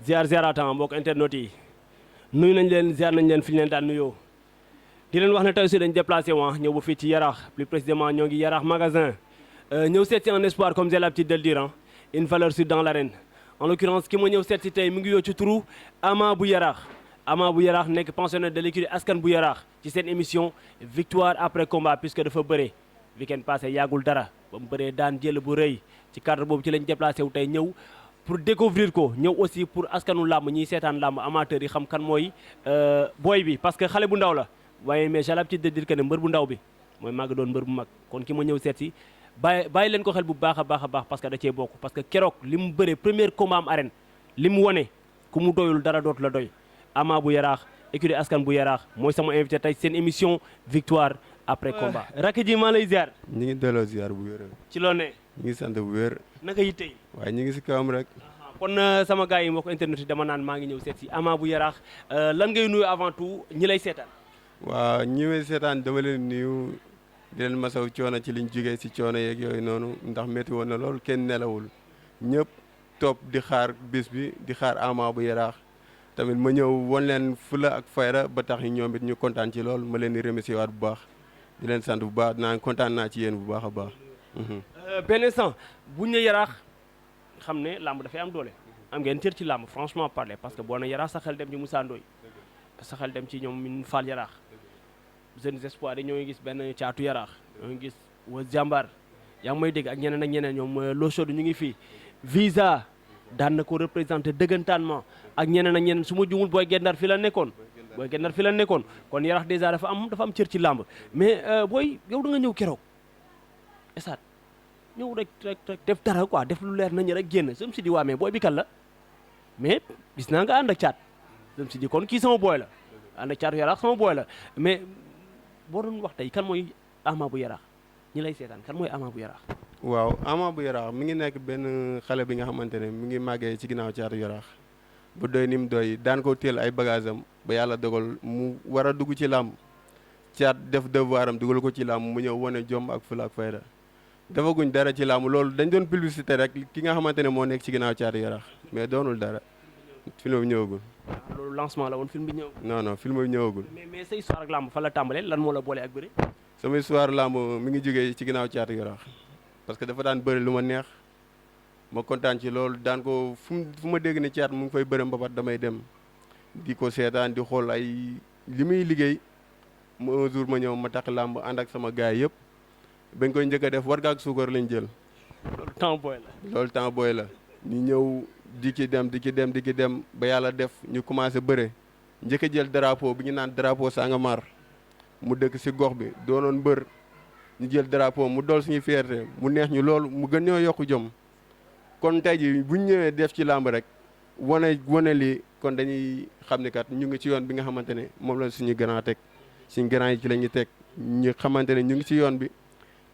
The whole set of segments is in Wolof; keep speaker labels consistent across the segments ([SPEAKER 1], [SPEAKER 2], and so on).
[SPEAKER 1] ziaratan mbokk internet yi nuyu nañ leen ziar nañ leen fi ñu leen daan nuyoo di leen wax ne tey aussi dañ déplacé ñëw ba fii ci Yaraax plus précisément ñoo ngi Yaraax magasin ñëw seet si un espoir comme j'ai l'habitude de le dire une valeur sûre dans l'arène en l'occurrence ki ma ñëw seet si tey mi ngi yoo ci turu Ama bu Yaraax nekk pensionnaire de l'écurie askan bu Yaraax ci seen émission victoire après combat puisque dafa bëree week-end passé yàggul dara ba mu bëree daan jël bu rëy ci cadre boobu ci lañ déplacé wu tey ñëw pour découvrir ko ñëw aussi pour askanu làmb ñiy seetaan làmb amateurs yi xam kan mooy booy bi parce que xale bu ndaw la waaye mais j'ai l'habitude de dire que ne mbër bu ndaw bi mooy màgg doon mbër bu mag kon ki ma ñëw seet si bàyyi leen ko xel bu baax a baax parce que da cee bokk parce que keroog li mu bëree premier combat am arène li mu wone ku mu doyul dara dootu la doy Ama bu Yaraax écurie askan bu Yaraax mooy sama invité tey seen émission victoire après combat. rakk ji maa lay ziar.
[SPEAKER 2] ñu ngi delloo ziar bu wér.
[SPEAKER 1] ci loo ne.
[SPEAKER 2] ñu ngi sant bu wér.
[SPEAKER 1] naka yi tey.
[SPEAKER 2] waaye ñu ngi si kawam rek.
[SPEAKER 1] kon sama gars yi mbokk internet yi dama naan maa ngi ñëw seet si Ama bu Yaraax lan ngay nuyu avant tout ñi lay seetaan.
[SPEAKER 2] waaw ñi may seetaan dama leen nuyu di leen masaw coono ci liñ jógee si coono yeeg yooyu noonu ndax métti woon na lool kenn nelawul ñëpp topp di xaar bis bi di xaar Ama bu Yaraax tamit ma ñëw won leen fula ak fayra ba tax ñoom it ñu kontaan ci lool ma leen di remercier waat bu baax di leen sant bu baax dinaa kontaan naa ci yéen bu baax a baax.
[SPEAKER 1] benn instant bu ñu Yaraax xam ne làmb dafay am doole am ngeen cër ci làmb franchement parler parce que boo na Yaraax sa xel dem ci Moussa Ndoye sa xel dem ci ñoom min Fall Yaraax jeunes espoirs yi ñoo ngi gis benn caatu Yaraax ñoo ngi gis wa jàmbaar yaa ngi may dégg ak ñeneen ñoom loo chod ñu ngi fii visa daan na ko représenté dëggantaan ma ak ñeneen su ma jumul booy gendar fi la nekkoon kon Yaraax dèjà dafa am cër ci làmb mais booy yow da nga ñëw keroog esat ñëw rek def dara quoi def lu leer nañu rek génn sam si di waa mais booy bi kan la mais gis naa nga ànd ak caat sam si di kon kii sama booy la ànd ak caatu Yaraax sama booy la mais boo doon wax tey kan mooy Ama bu Yaraax ñi lay seetaan kan mooy Ama bu Yaraax.
[SPEAKER 2] waaw Ama bu Yaraax mi ngi nekk benn xale bi nga xamante ne mi ngi màggee ci ginnaaw caatu Yaraax bu doy ni mu doy daan ko teel ay bagage am ba yàlla dogal mu war a dugg ci làmb caat def devoir am dugal ko ci làmb mu ñëw wane jom ak fula ak fayda defaguñ dara ci làmb loolu dañ doon publicité rek ki nga xamante ne moo nekk ci ginnaaw caatu Yaraax mais doonul dara film bi ñëwagul.
[SPEAKER 1] loolu lancement la woon film bi ñëwagul.
[SPEAKER 2] non film bi ñëwagul.
[SPEAKER 1] mais sa histoire ak làmb fa la tàmbalee lan moo la boole ak bëri.
[SPEAKER 2] sama histoire làmb mi ngi jógee ci ginnaaw caatu Yaraax parce que dafa daan bëri lu ma neex ma kontaan ci loolu daan ko fu ma dégg ne caat mu ngi fay bëri mbapat damay dem di ko seetaan di xool ay li muy liggéey mu un jour ma ñëw ma tax làmb ànd ak sama gaay yëpp bañ koy njëkk a def warga ak suukar lañ jël.
[SPEAKER 1] loolu temps booy la.
[SPEAKER 2] loolu temps booy la ñu ñëw di ki dem ba yàlla def ñu commencé bëre njëkk a jël drapeau bi ñu naan drapeau Sangomar mu dëkk si gox bi doonoon mbër ñu jël drapeau mu dool suñu fierté mu neex ñu loolu mu gën ñoo yokk jom kon tey ji buñ ñëwee def ci làmb rek wane lii kon dañuy xam ne kat ñu ngi ci yoon bi nga xamante ne moom la suñu grand teg suñu grand yi ci la ñuy teg ñu xamante ne ñu ngi ci yoon bi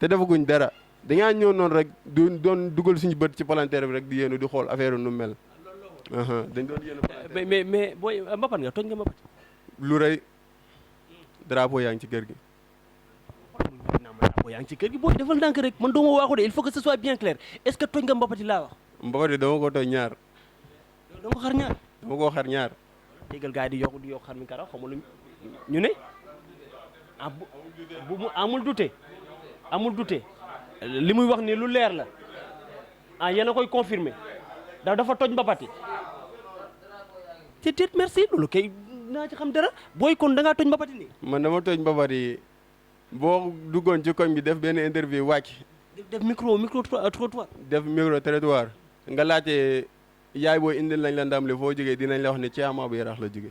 [SPEAKER 2] te defaguñ dara dañaa ñëw noonu rek doon dugal suñu bët ci palanteer bi rek di yéenu di xool affaire nu mel dañ doon yéenu
[SPEAKER 1] mais booy mbapat nga tooñ nga mbapat
[SPEAKER 2] lu rëy drapeau yaa ngi ci kër gi
[SPEAKER 1] yaa ngi ci kër gi booy defal ndànk rek man dooma waaxu de il faut que ce soit bien clair est-ce que tooñ nga mbapati laa wax
[SPEAKER 2] mbapati dama ko tooñ ñaar
[SPEAKER 1] dama ko xar ñaar
[SPEAKER 2] dama koo xar ñaar
[SPEAKER 1] déggal gars yi di yokk xar mi karaw xamu lu ñu ne bu mu amul dute li muy wax ni lu leer la yéen a koy confirmer dafa tooñ mbapati te déet merci loolu kay naa ci xam dara booy kon da ngaa tooñ mbapati nii
[SPEAKER 2] man dama tooñ mbapati boo duggoon ci koñ bi def benn interview wàcc
[SPEAKER 1] def micro trottoir
[SPEAKER 2] def micro trottoir nga laajte yaay booy indil nañ la ndam li foo jógee dinañ la wax ne ci Ama bu Yaraax la jóge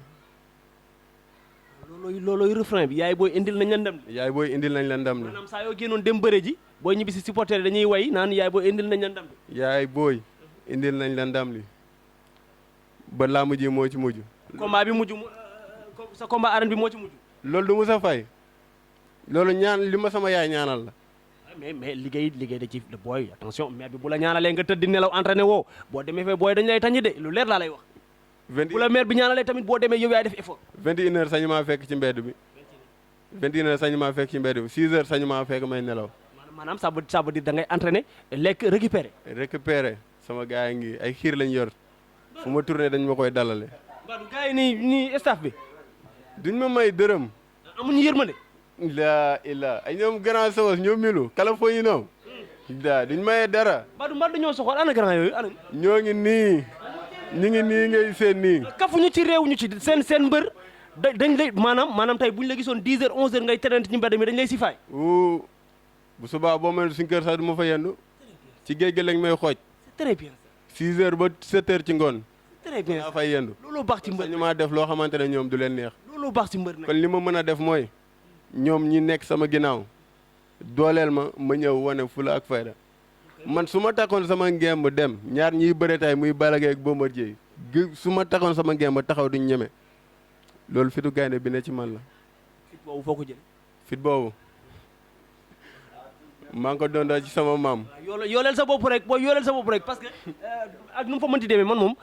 [SPEAKER 1] loolooy refrain bi yaay booy indil nañ la ndam li
[SPEAKER 2] yaay booy indil nañ la ndam li
[SPEAKER 1] maanaam saa yoo génnoon dem bëre ji booy ñibbi si supporter dañuy way naan yaay booy indil nañ la ndam li
[SPEAKER 2] yaay booy indil nañ la ndam li ba làmb ji moo ci mujj
[SPEAKER 1] combat bi mujj sa combat arène bi moo ci mujj
[SPEAKER 2] loolu du mu sa fay loolu ñaan li ma sama yaay ñaanal la
[SPEAKER 1] mais liggéey da ci booy attention mais bi bu la ñaanalee nga tëdd di nelaw entraîné woo boo demee fee booy dañ lay tañi de lu leer laa lay wax bu la maire bi ñaanalee tamit boo demee yow yaay def effort
[SPEAKER 2] 21 heures sañu maa fekk ci mbedd bi 21 heures sañu maa fekk ci mbedd bi 6 heures sañu maa fekk may nelaw
[SPEAKER 1] maanaam ça veut dire da ngay entraîné lekk récupéré
[SPEAKER 2] sama gars yi ngi ay xiir lañ yor fu ma tourné dañ ma koy dalale.
[SPEAKER 1] Mbadou gars yi nii staff bi.
[SPEAKER 2] duñ ma may dërëm.
[SPEAKER 1] amuñu yërmande.
[SPEAKER 2] ila ay ñoom grand sawos ñoom milu kala fo yi noom duñ maye dara.
[SPEAKER 1] Mbadou ñoo soxor ana grand yooyu ana.
[SPEAKER 2] ñoo ngi nii ñu ngi nii ngay seen nii.
[SPEAKER 1] kafuñu ci réew ñu ci seen mbër dañ lay maanaam tey buñ la gisoon 10 heures 11 heures ngay terante ci mbedd mi dañ lay sifaay.
[SPEAKER 2] bu subaa boo mel suñ kër sax du ma fa yendu ci géej gi lañ may xooj.
[SPEAKER 1] c'est très bien.
[SPEAKER 2] 6 heures ba 7 heures ci ngoon.
[SPEAKER 1] très bien
[SPEAKER 2] daa fay yendu.
[SPEAKER 1] loolu baax ci mbër
[SPEAKER 2] ñu maa def loo xamante ne ñoom du leen neex.
[SPEAKER 1] loolu baax ci mbër nag.
[SPEAKER 2] kon li ma mën a def mooy ñoom ñi nekk sama ginnaaw dooleel ma ñëw wane fula ak fayda man su ma takkoon sama ngemb dem ñaar ñiy bëre tay muy Balla Gaye ak Bombardier su ma takkoon sama ngemb taxaw duñ ñeme loolu fitu gaynde bi ne ci man la.
[SPEAKER 1] fit boobu foo ko jëlee.
[SPEAKER 2] fit boobu maa ngi ko doon ci sama maam.
[SPEAKER 1] yooleel sa bopp rek booy yooleel sa bopp rek parce que ak nu mu fa mënti demee man moom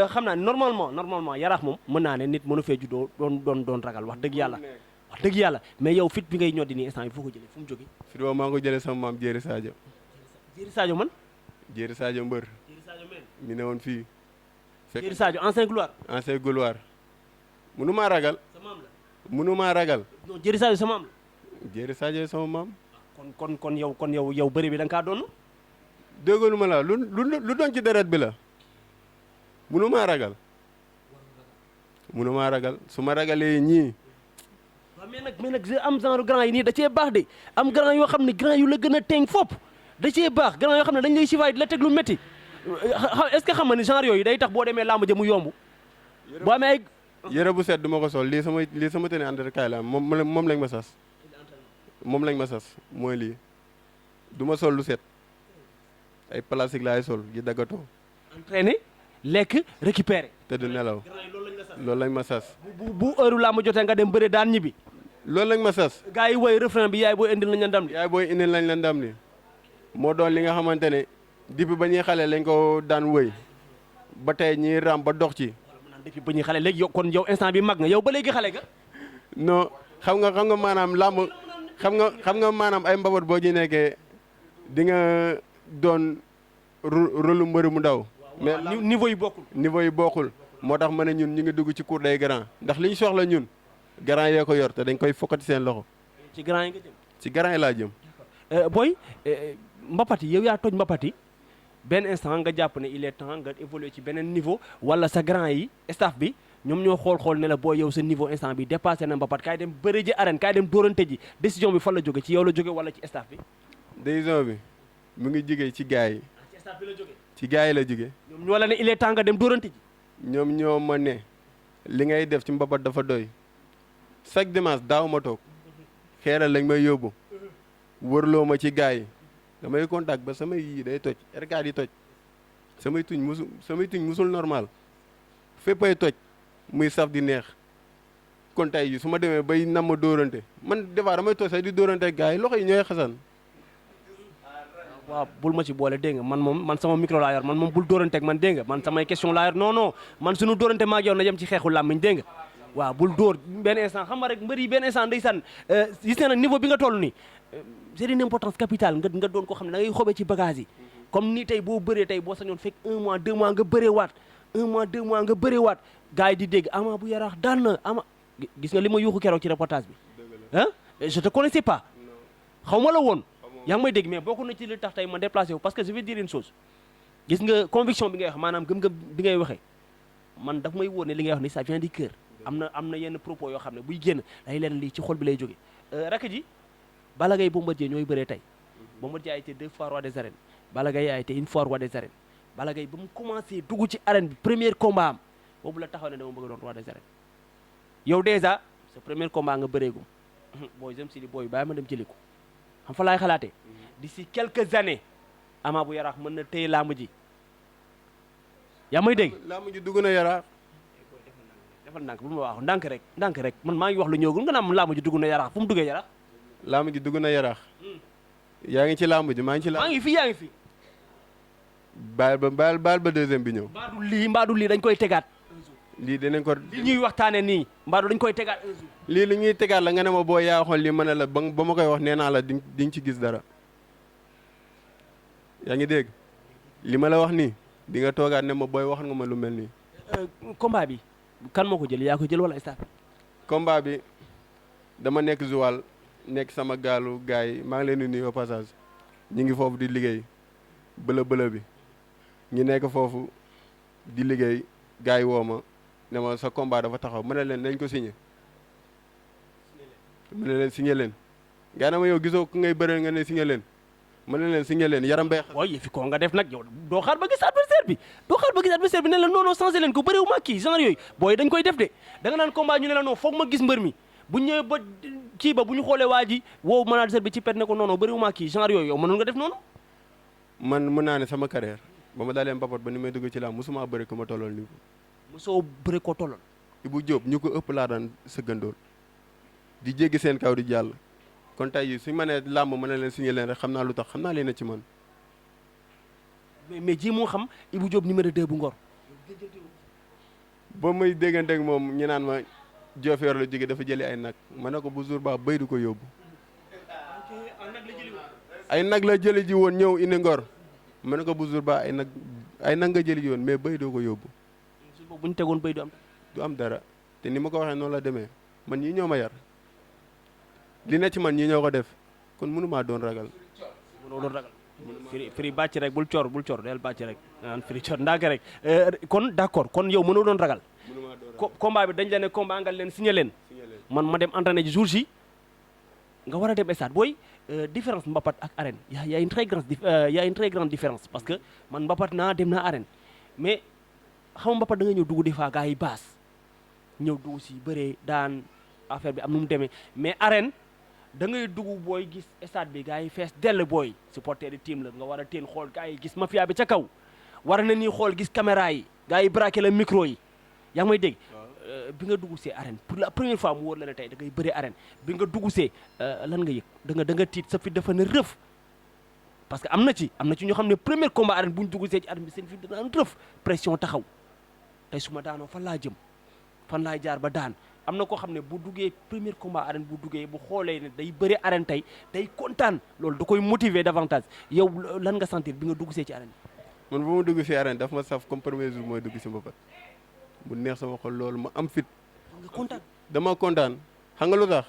[SPEAKER 1] xam naa normalement yaraax moom mën naa ne nit mënu fee juddoo doon ragal wax dëgg yàlla mais yow fit bi ngay ñoddi nii instant bi foo ko jëlee fu mu jógee.
[SPEAKER 2] fit boobu maa ngi ko jëlee sama maam Jéeri Sadio.
[SPEAKER 1] Jéeri Sadio man.
[SPEAKER 2] Jéeri Sadio mbër.
[SPEAKER 1] Jéeri Sadio men.
[SPEAKER 2] mi ne woon fii.
[SPEAKER 1] Jéeri Sadio ancien gloire.
[SPEAKER 2] ancien gloire. munu maa ragal.
[SPEAKER 1] sa maam la.
[SPEAKER 2] munu maa ragal.
[SPEAKER 1] non Jéeri Sadio sa maam la.
[SPEAKER 2] Jéeri Sadio sama maam.
[SPEAKER 1] kon yow bëri bi da nga kaa doon.
[SPEAKER 2] déggoonu ma la lu doon ci deret bi la. munu maa ragal. su ma ragalee ñii.
[SPEAKER 1] waaw mais nag am genre grand yi nii da cee baax de am grand yoo xam ne grand yu la gën a teeng fopp da cee baax grand yoo xam ne dañ lay sifaay di la teg lu métti est-ce que xam nga ni genre yooyu day tax boo demee làmb ja mu yomb. boo amee ay.
[SPEAKER 2] yére bu set du ma ko sol lii sama tene entretien la moom lañ ma sas. moom lañ ma sas mooy lii du ma sol lu set ay plastique laay sol gi daggatoo.
[SPEAKER 1] entraîné lekk récupéré.
[SPEAKER 2] te du nelaw loolu lañ ma sas.
[SPEAKER 1] bu heure làmb jotee nga dem bëre daan ñibbi.
[SPEAKER 2] loolu lañ ma sas.
[SPEAKER 1] gars yi woy refrain bi yaay booy indil lañ la ndam li.
[SPEAKER 2] yaay booy indil lañ la ndam li moo doon li nga xamante ne depuis ba ñuy xale lañ ko daan wëy ba tey ñiy ram ba dox ci.
[SPEAKER 1] depuis ba ñuy xale léegi yow kon yow instant bi mag nga yow ba léegi xale nga.
[SPEAKER 2] non xam nga maanaam làmb xam nga maanaam ay mbabat boo ci nekkee di nga doon rôle mbëri mu ndaw. mais
[SPEAKER 1] niveau yi bokkul.
[SPEAKER 2] moo tax ma ne ñun ñu ngi dugg ci cour des grands ndax li ñu soxla ñun grand yee ko yor te dañ koy fokkati seen loxo.
[SPEAKER 1] ci grand yi nga jëm.
[SPEAKER 2] ci grand yi laa jëm.
[SPEAKER 1] booy mbapat yi yow yaa toj mbapat yi benn instant nga jàpp ne il est temps nga évoluer ci beneen niveau wala sa grand yi staff bi ñoom ñoo xool ne la booy yow sa niveau instant bi dépassé na mbapat kaay dem bëre ji arène kaay dem dóorante ji décision bi fan la jóge ci yow la jóge wala ci staff bi.
[SPEAKER 2] décision bi mu ngi jógee ci gars yi.
[SPEAKER 1] ci staff bi la jóge.
[SPEAKER 2] ci gars yi la jóge.
[SPEAKER 1] ñoom ñoo la ne il est temps nga dem dóorante ji.
[SPEAKER 2] ñoom ñoo ma ne li ngay def ci mbapat dafa doy chaque dimanche daaw ma toog xeeral lañ may yóbbu wërloo ma ci gars yi damay contact ba samay yii day toj R4 yi toj samay tuñ musul normal féppay toj muy saf di neex kon tey yi su ma demee bay nam ma dóorante man des fois damay toj sax di dóorante gars yi loxo yi ñooy xasan.
[SPEAKER 1] waaw bul ma ci boole dégg nga man sama micro laa yor man moom bul dóorante ak man dégg nga man samay question laa yor non man suñu dóorante maa ak yow na yem ci xeexu làmmiñ dégg nga waaw bul dóor benn instant xam nga rek mbër yi benn instant ndeysaan gis na nag niveau bi nga toll nii c'est une importance capitale nga doon ko xam ne da ngay xobee ci bagage yi comme ni tey boo bëree tey boo sañoon fekk 1 mois 2 mois nga bëree waat 1 mois 2 mois nga bëree waat gars yi di dégg Ama bu Yaraax daan na Ama gis nga li ma yuuxu keroog ci reportage bi ah je te connaissais pas xaw ma la woon yaa ngi may dégg mais bokk na ci li tax tey ma déplacé wu parce que je vais dire une chose gis nga conviction bi ngay wax maanaam gëm-gëm bi ngay waxee man daf may wóor ne li ngay wax ni ça vient du cœur am na yenn propos yoo xam ne buy génn day leen lii ci xol bi lay jógee rakk ji Balla Gaye Bombardier ñooy bëree tey Bombardier a été 2 fois roi des arènes Balla Gaye a été 1 fois roi des arènes Balla Gaye ba mu commencé dugg ci arène bi premier combat am boobu la taxaw ne dama bëgg doon roi des arènes yow déjà sa premier combat nga bëreegum booy jëm si di booy bàyyi ma dem jëli ko xam fa laay xalaatee d'ici quelques années Ama bu Yaraax mën na téye làmb ji yaa may dégg.
[SPEAKER 2] làmb ji dugg na Yaraax.
[SPEAKER 1] defal ndànk bu ma wax ndànk rek man maa ngi wax lu ñëwagul nga naan làmb ji dugg na Yaraax fu mu duggee Yaraax.
[SPEAKER 2] làmb ji dugg na Yaraax. yaa ngi ci làmb ji maa ngi ci làmb.
[SPEAKER 1] maa ngi fi yaa ngi fi.
[SPEAKER 2] baal ba deuxième bi ñëw.
[SPEAKER 1] mbaadu lii dañ koy tegaat.
[SPEAKER 2] lii dinañ ko.
[SPEAKER 1] li ñuy waxtaane nii mbaadu dañ koy tegaat un jour.
[SPEAKER 2] lii li ñuy tegaat la nga ne ma boo yaa waxoon lii ma ne la ba ma koy wax nee naa la di nga ci gis dara. yaa ngi dégg li ma la wax nii di nga toogaat ne ma booy wax nga ma lu mel nii.
[SPEAKER 1] combat bi kan moo ko jël yaa ko jël wala staff.
[SPEAKER 2] combat bi dama nekk Joal nekk sama gaalu gars yi maa ngi leen di nuyu au passage ñu ngi foofu di liggéey bëla bi ñu nekk foofu di liggéey gars yi woo ma ne ma sa combat dafa taxaw ma ne leen nañ ko signé ma ne leen signé leen gars na ma yow gisoo ku ngay bëreel nga ne signé leen ma ne leen signé leen yaram bay
[SPEAKER 1] waaw yëfi ko nga def nag yow doo xaar ba gis adversaire bi ne la non non changé leen ko bëréewu ma kii genre yooyu booy dañ koy def de da nga naan combat ñu ne la non foog ma gis mbër mi bu ñëwee ba kii ba bu ñu xoolee waa ji wow manager bi ci pet ne ko non non bëréewu ma kii genre yooyu yow mënoon nga def noonu
[SPEAKER 2] man mën naa ne sama carrière ba ma dalee mbapat ba ni may dugg ci laa musuma bëri ko ma tollool niveau
[SPEAKER 1] mosoo bëri ko tollool
[SPEAKER 2] Ibou Diop ñu ko ëpp laa daan sëggandool di jéggi seen kaw di jàll kon tey jii suñu ma nee làmb mën na leen signé leen rek xam naa lu tax xam naa leen ci man
[SPEAKER 1] mais ji moo xam Ibou Diop numéro 2 bu Ngor
[SPEAKER 2] ba muy déggante ak moom ñu naan ma Diofior la jóge dafa jëli ay nag ma ne ko bu jour ba béy du ko yóbbu ay nag la jëli ji woon ñëw indi Ngor ma ne ko bu jour ba ay nag nga jëli ji woon mais béy doo ko yóbbu
[SPEAKER 1] bu ñu tegoon béy
[SPEAKER 2] du am dara te ni ma ko waxee noonu la demee man ñii ñoo ma yar li ne ci man ñii ñoo ko def kon mënumaa doon ragal
[SPEAKER 1] mënoo doon ragal firi bàcc rek bul cor del bàcc rek naan firi cor ndànk rek kon d'accord kon yow mënoo doon ragal combat bi dañ la ne combat nga leen signé leen man ma dem entraîné ji jour ji nga war a dem stade booy différence mbapat ak arène y a une très grande différence parce que man mbapat naa dem naa arène mais xam nga mbapat da nga ñëw dugg des fois gars yi baas ñëw dugg si bëree daan affaire bi am nu mu demee mais arène da ngay dugg booy gis stade bi gars yi fees dell booy supporter di team la nga war a teen xool gars yi gis mafia bi ca kaw war na nii xool gis caméra yi gars yi braqué la micro yi yaa ngi may dégg bi nga dugg see arène pour la première fois mu wóor la ne tey da ngay bëri arène bi nga dugg see lan nga yëg da nga tiit sa fit dafa ne rëf parce que am na ci ñoo xam ne premier combat arène bu ñu dugg see ci arène bi seen fit dana rëf pression taxaw tey su ma daanoo fan laa jëm fan laay jaar ba daan am na koo xam ne bu duggee premier combat arène bu duggee bu xoolee ne day bëri arène tey day kontaan loolu da koy motiver davantage yow lan nga sentir bi nga dugg see ci arène
[SPEAKER 2] man bu ma dugg si arène daf ma saf comme premier jour mooy dugg si mbapat mu neex sama xol loolu ma am fit
[SPEAKER 1] nga kontaan
[SPEAKER 2] dama kontaan xam nga lu tax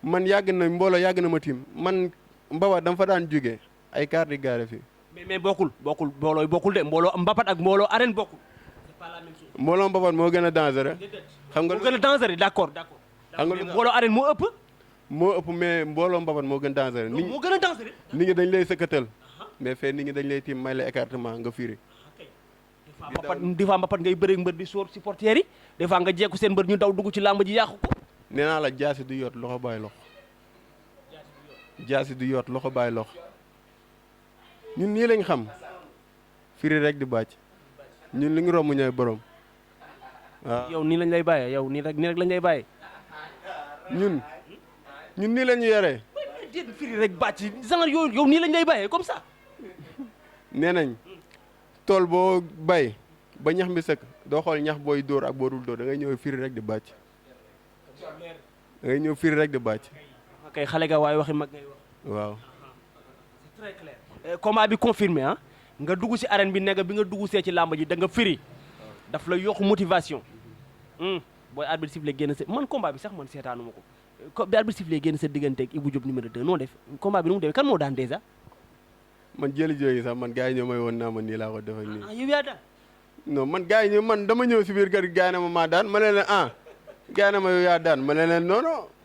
[SPEAKER 2] man mbooloo yàgg na ma tiim man mbapat dama fa daan jógee ay carte di gaare fii
[SPEAKER 1] mais bokkul mboolooy bokkul de mbooloo mbapat ak mbooloo arène bokkul c'est pas la même chose
[SPEAKER 2] mbooloo mbapat moo gën a dangereux xam nga
[SPEAKER 1] moo gën a dangereux d'accord
[SPEAKER 2] xam nga
[SPEAKER 1] mbooloo arène moo ëpp
[SPEAKER 2] mais mbooloo mbapat moo gën dangereux
[SPEAKER 1] moo gën a dangereux
[SPEAKER 2] nit ñi dañ lay sëkkatal mais fee nit ñi dañ lay tiim may la écartement nga firi
[SPEAKER 1] des fois mbapat ngay bëre mbër di sóor supporters yi des fois nga jekku seen mbër ñu daw dugg ci làmb ji yàqu ko
[SPEAKER 2] nee naa la jaasi du yoot loxo bàyyi loxo jaasi du yoot loxo bàyyi loxo ñun nii lañ xam firi rek di bàcc ñun li ngi romb ñooy borom waaw
[SPEAKER 1] yow nii lañ lay bàyyee yow nii rek lañ lay bàyyee
[SPEAKER 2] ñun nii la ñu yoree
[SPEAKER 1] déet firi rek bàcc genre yow nii lañ lay bàyyee comme ça
[SPEAKER 2] nee nañ tool boo bay ba ñax mi sëkk doo xool ñax booy dóor ak boo dul dóor da ngay ñëw firi rek di bàcc da ngay ñëw firi rek di bàcc
[SPEAKER 1] kay xale ga waaye waxi mag ngay wax
[SPEAKER 2] waaw
[SPEAKER 1] c'est très clair combat bi confirmé ah nga dugg si arène bi nekk bi nga dugg see ci làmb ji da nga firi daf la yokk motivation booy arbitre sifflé génn sa man combat bi sax man seetaanuma ko bi arbitre sifflé génn sa diggante ak Ibou Diop numéro 2 noo def combat bi nu mu demee kan moo daan déjà
[SPEAKER 2] man jëli jooyi sax man gars yi ñoo may woon naa ma nii laa ko def ak nii
[SPEAKER 1] yow yaa daan
[SPEAKER 2] non man gars yi man dama ñëw si biir kër gi gars yi na ma maa daan ma ne leen gars yi na ma yow yaa daan ma ne leen non non